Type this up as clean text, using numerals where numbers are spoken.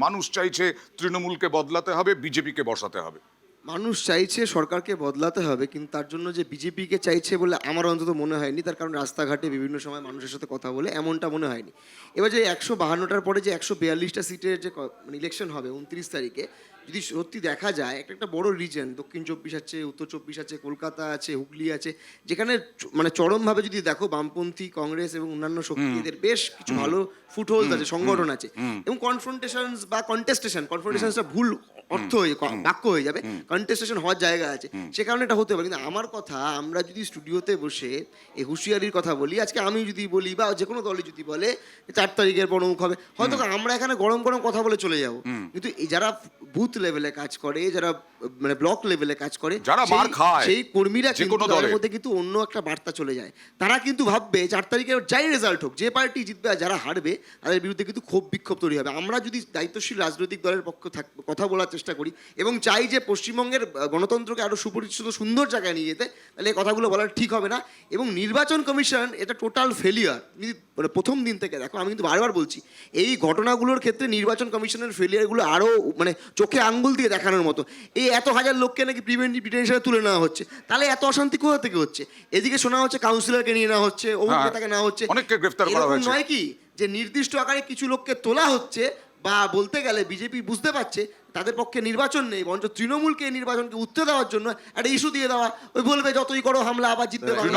মানুষ চাইছে তৃণমূলকে বদলাতে হবে, বিজেপিকে বসাতে হবে? মানুষ চাইছে সরকারকে বদলাতে হবে, কিন্তু তার জন্য যে বিজেপিকে চাইছে বলে আমার অন্তত মনে হয়নি। তার কারণ রাস্তাঘাটে বিভিন্ন সময় মানুষের সাথে কথা বলে এমনটা মনে হয়নি। এবার যে 152টার পরে যে 142টা সিটের যে মানে ইলেকশন হবে 29 তারিখে, যদি সত্যি দেখা যায় একটা বড় রিজন, দক্ষিণ 24 আছে, উত্তর 24 আছে, কলকাতা আছে, হুগলি আছে, যেখানে মানে চরমভাবে যদি দেখো বামপন্থী, কংগ্রেস এবং অন্যান্য শক্তিদের বেশ কিছু ভালো ফুটহোল্ড আছে, সংগঠন আছে, এবং কনফ্রন্টেশনস বা কনটেস্টেশনসটা ভুল অর্থ হয়ে বাক্য হয়ে যাবে, কন্টেস্টেশন হওয়ার জায়গা আছে, সে কারণে এটা হতে পারে। কিন্তু আমার কথা, আমরা যদি স্টুডিওতে বসে এই হুঁশিয়ারির কথা বলি, আজকে আমি যদি বলি বা যে কোনো দলে যদি বলে 4 তারিখের বড়মুখ হবে, হয়তো আমরা এখানে গরম গরম কথা বলে চলে যাবো, কিন্তু এই যারা বুথ লেভেলে কাজ করে, যারা মানে ব্লক লেভেলে কাজ করে, যারা মার খায়, সেই কর্মীরা যে কোনো কিন্তু দলের তাদের মধ্যে কিন্তু অন্য একটা বার্তা চলে যায়। তারা কিন্তু ভাববে 4 তারিখে যাই রেজাল্ট হোক, যে পার্টি জিতবে আর যারা হারবে তাদের বিরুদ্ধে কিন্তু ক্ষোভ বিক্ষোভ তৈরি হবে। আমরা যদি দায়িত্বশীল রাজনৈতিক দলের পক্ষে কথা বলার চেষ্টা করি এবং চাই যে পশ্চিমবঙ্গের গণতন্ত্রকে আরো সুপরিচিত সুন্দর জায়গায় নিয়ে যেতে, তাহলে এই কথাগুলো বলা ঠিক হবে না। এবং নির্বাচন কমিশন এটা টোটাল ফেলিয়ার। মানে প্রথম দিন থেকে দেখো, আমি কিন্তু বারবার বলছি, এই ঘটনাগুলোর ক্ষেত্রে নির্বাচন কমিশনের ফেলিয়ারগুলো আরও মানে চোখে আঙ্গুল দিয়ে দেখানোর মতো। এই এত হাজার লোককে নাকি প্রিভেন্টিভ ডিটেনশনে তুলে নেওয়া হচ্ছে, তাহলে এত অশান্তি কোথা থেকে হচ্ছে? এদিকে শোনা হচ্ছে কাউন্সিলরকে নিয়ে নেওয়া হচ্ছে, অভিজ্ঞতাকে নেওয়া হচ্ছে, অনেককে গ্রেফতার করা হয়েছে। নয় কি যে নির্দিষ্ট আকারে কিছু লোককে তোলা হচ্ছে, বা বলতে গেলে বিজেপি বুঝতে পারছে তাদের পক্ষে নির্বাচন নেই, বরঞ্চ তৃণমূলকে এই নির্বাচনকে উঠতে দেওয়ার জন্য একটা ইস্যু দিয়ে দেওয়া, ওই বলবে যতই করো হামলা আবার জিততে পারবে।